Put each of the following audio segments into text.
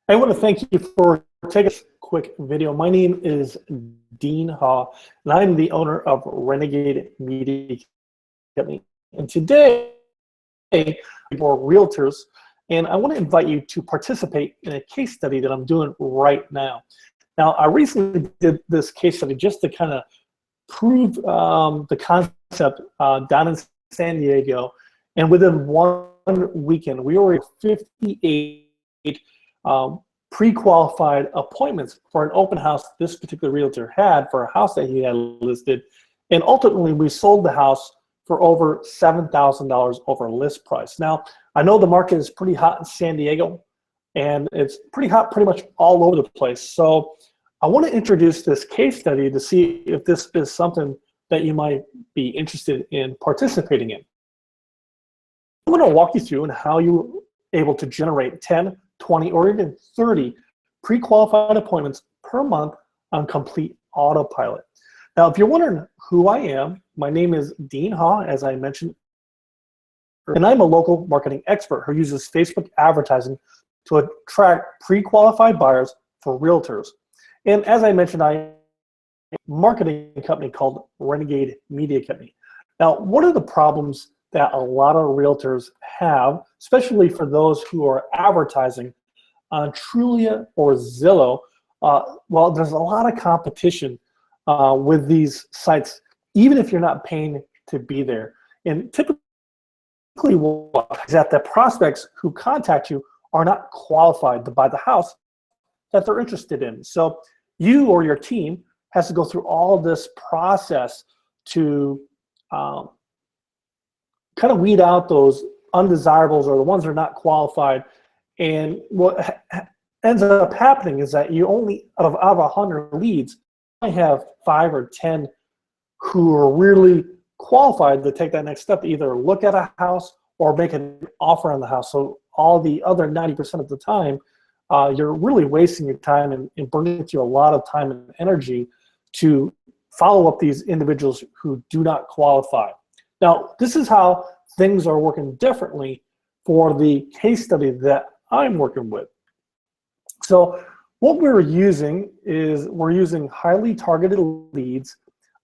I want to thank you for taking this quick video. My name is Dean Haw, and I'm the owner of Renegade Media Company. And today, for Realtors, and I want to invite you to participate in a case study that I'm doing right now. Now, I recently did this case study just to kind of prove the concept down in San Diego, and within one weekend, we were at 58 pre-qualified appointments for an open house this particular realtor had for a house that he had listed, and ultimately we sold the house for over $7,000 over list price. Now, I know the market is pretty hot in San Diego, and it's pretty hot pretty much all over the place. So I want to introduce this case study to see if this is something that you might be interested in participating in. I'm going to walk you through and how you're able to generate 10, 20, or even 30 pre-qualified appointments per month on complete autopilot. Now, if you're wondering who I am, my name is Dean Haw, as I mentioned, and I'm a local marketing expert who uses Facebook advertising to attract pre-qualified buyers for realtors. And as I mentioned, I am a marketing company called Renegade Media Company. Now, one of the problems that a lot of realtors have, especially for those who are advertising on Trulia or Zillow, well, there's a lot of competition with these sites, even if you're not paying to be there. And typically what is that the prospects who contact you are not qualified to buy the house that they're interested in. So you or your team has to go through all this process to kind of weed out those undesirables or the ones that are not qualified. And what ends up happening is that you only, out of 100 leads, I have 5 or 10 who are really qualified to take that next step, to either look at a house or make an offer on the house. So all the other 90% of the time, you're really wasting your time and burning through a lot of time and energy to follow up these individuals who do not qualify. Now, this is how things are working differently for the case study that I'm working with. So what we're using is we're using highly targeted leads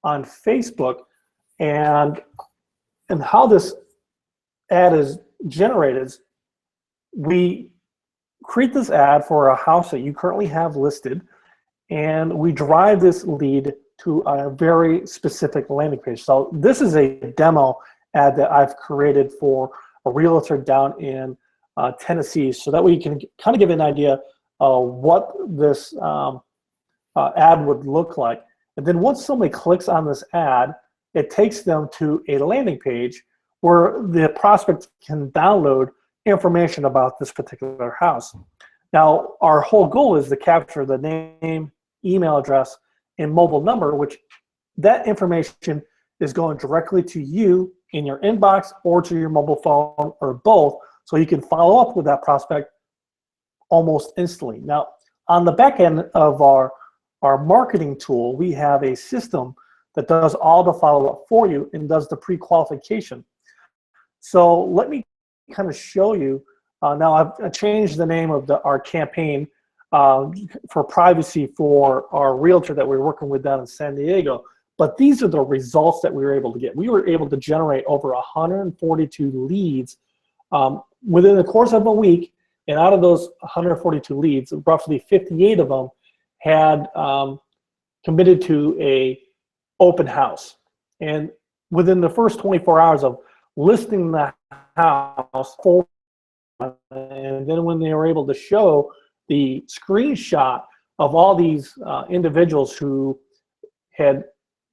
on Facebook, and how this ad is generated is we create this ad for a house that you currently have listed, and we drive this lead to a very specific landing page. So this is a demo ad that I've created for a realtor down in Tennessee, so that way you can kind of give an idea of what this ad would look like. And then once somebody clicks on this ad, it takes them to a landing page where the prospect can download information about this particular house. Now, our whole goal is to capture the name, email address, and mobile number, which that information is going directly to you in your inbox or to your mobile phone or both, so you can follow up with that prospect almost instantly. Now, on the back end of our marketing tool, we have a system that does all the follow-up for you and does the pre-qualification. So let me kind of show you. Now I've changed the name of our campaign for privacy for our realtor that we're working with down in San Diego. But these are the results that we were able to get. We were able to generate over 142 leads within the course of a week. And out of those 142 leads, roughly 58 of them had committed to a open house. And within the first 24 hours of listing the house, and then when they were able to show the screenshot of all these individuals who had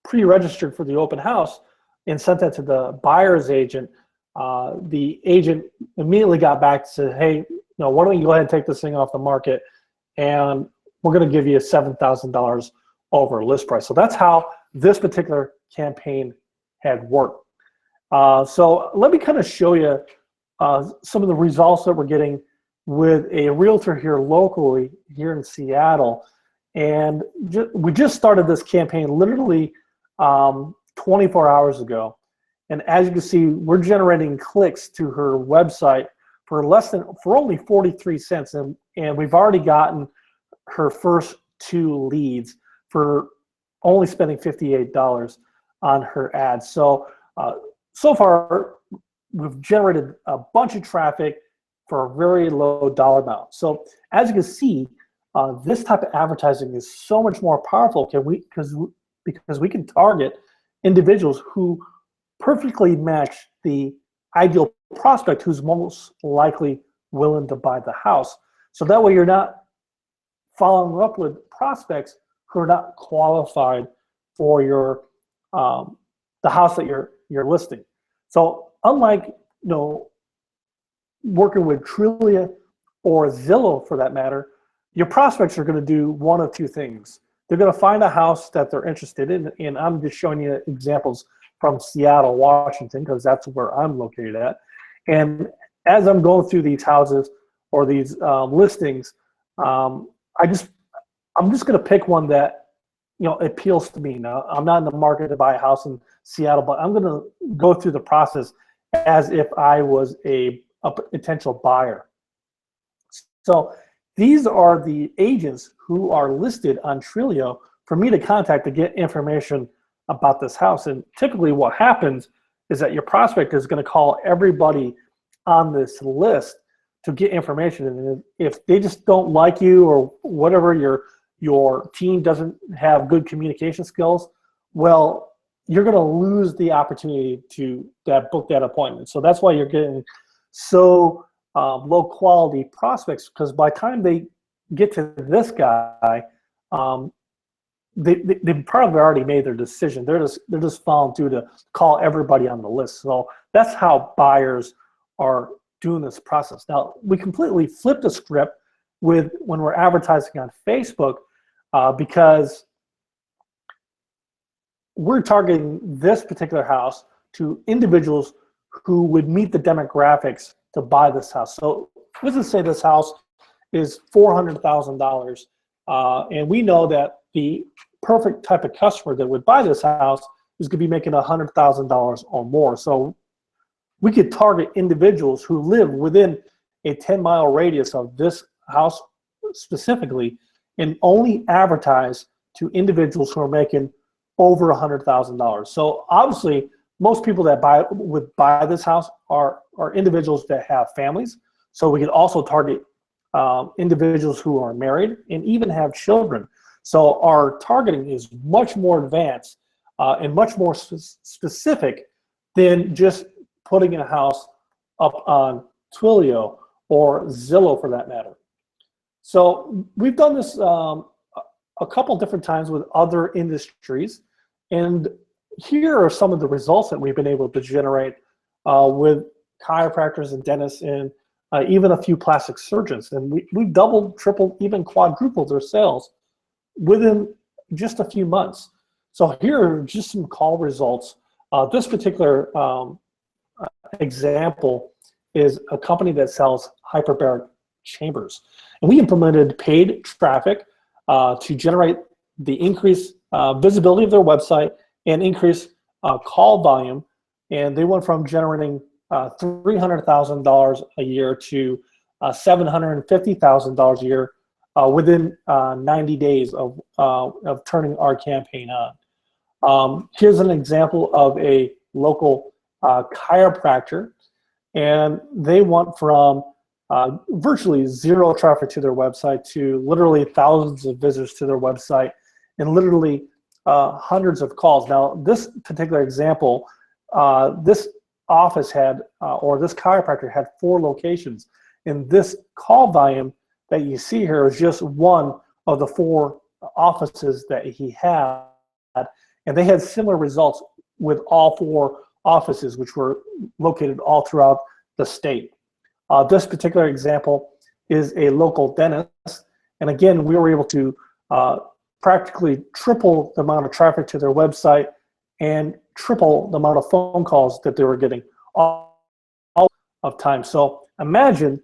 pre-registered for the open house and sent that to the buyer's agent, the agent immediately got back to say, hey, why don't you go ahead and take this thing off the market, and we're going to give you $7,000 over list price. So that's how this particular campaign had worked. So let me kind of show you some of the results that we're getting with a realtor here locally here in Seattle. And we just started this campaign literally 24 hours ago. And as you can see, we're generating clicks to her website for only 43 cents, and we've already gotten her first 2 leads for only spending $58 on her ads. So so far we've generated a bunch of traffic for a very low dollar amount. So as you can see, this type of advertising is so much more powerful because we can target individuals who perfectly match the ideal prospect who's most likely willing to buy the house. So that way you're not following up with prospects who are not qualified for your the house that you're listing. So unlike working with Trulia or Zillow for that matter, your prospects are going to do one of 2 things. They're going to find a house that they're interested in, and I'm just showing you examples from Seattle, Washington, because that's where I'm located at. And as I'm going through these houses or these listings, I'm just going to pick one that appeals to me. Now, I'm not in the market to buy a house in Seattle, but I'm going to go through the process as if I was a potential buyer. So these are the agents who are listed on Trilio for me to contact to get information about this house. And typically what happens is that your prospect is going to call everybody on this list to get information. And if they just don't like you or whatever, your team doesn't have good communication skills, well, you're going to lose the opportunity to book that appointment. So that's why you're getting so low quality prospects, because by the time they get to this guy, they've probably already made their decision. They're just following through to call everybody on the list. So that's how buyers are doing this process. Now, we completely flip the script when we're advertising on Facebook, because we're targeting this particular house to individuals who would meet the demographics to buy this house. So let's just say this house is $400,000, and we know that the perfect type of customer that would buy this house is going to be making $100,000 or more. So we could target individuals who live within a 10-mile radius of this house specifically, and only advertise to individuals who are making over $100,000. So obviously, most people that would buy this house are individuals that have families. So we could also target individuals who are married and even have children. So our targeting is much more advanced and much more specific than just putting a house up on Twilio or Zillow for that matter. So we've done this a couple different times with other industries, and here are some of the results that we've been able to generate with chiropractors and dentists and even a few plastic surgeons. And we've doubled, tripled, even quadrupled their sales within just a few months. So here are just some call results. This particular example is a company that sells hyperbaric chambers. And we implemented paid traffic to generate the increased visibility of their website and increase call volume. And they went from generating $300,000 a year to $750,000 a year within 90 days of turning our campaign on. Here's an example of a local chiropractor, and they went from virtually zero traffic to their website to literally thousands of visitors to their website and literally hundreds of calls. Now, this particular example, this office had, or this chiropractor had 4 locations, and this call volume that you see here is just one of the 4 offices that he had, and they had similar results with all 4 offices, which were located all throughout the state. This particular example is a local dentist, and again, we were able to practically triple the amount of traffic to their website and triple the amount of phone calls that they were getting all of time. So imagine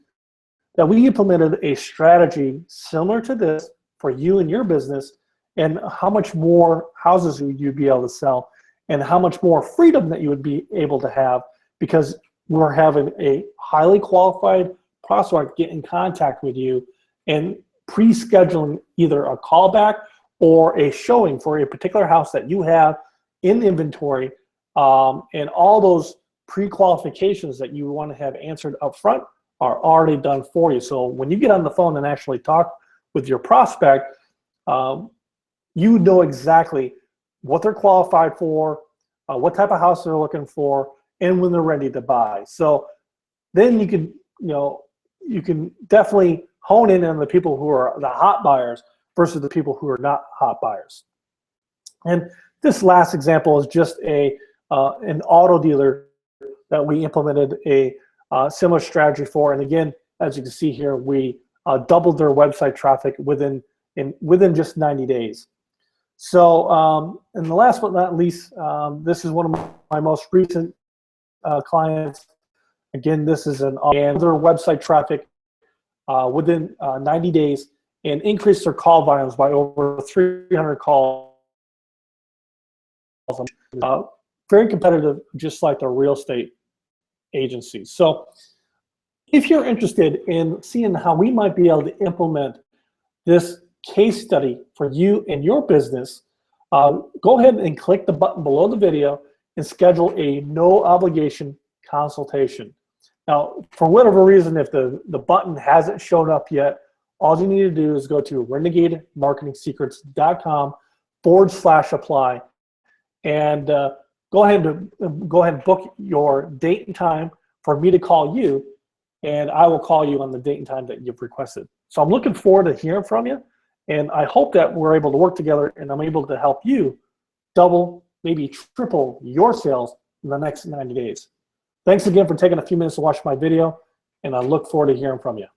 that we implemented a strategy similar to this for you and your business, and how much more houses would you be able to sell, and how much more freedom that you would be able to have, because we're having a highly qualified prospect get in contact with you and pre-scheduling either a callback or a showing for a particular house that you have in inventory, and all those pre-qualifications that you want to have answered up front are already done for you. So when you get on the phone and actually talk with your prospect, you know exactly what they're qualified for, what type of house they're looking for, and when they're ready to buy. So then you can definitely hone in on the people who are the hot buyers versus the people who are not hot buyers. And this last example is just an auto dealer that we implemented a similar strategy for. And again, as you can see here, we doubled their website traffic within just 90 days. So, and the last but not least, this is one of my most recent clients. Again, this is their website traffic within 90 days and increased their call volumes by over 300 calls. Very competitive, just like the real estate agencies. So if you're interested in seeing how we might be able to implement this case study for you and your business, go ahead and click the button below the video and schedule a no obligation consultation. Now, for whatever reason, if the button hasn't shown up yet, all you need to do is go to renegademarketingsecrets.com/apply and go ahead and book your date and time for me to call you, and I will call you on the date and time that you've requested. So I'm looking forward to hearing from you, and I hope that we're able to work together and I'm able to help you double, maybe triple your sales in the next 90 days. Thanks again for taking a few minutes to watch my video, and I look forward to hearing from you.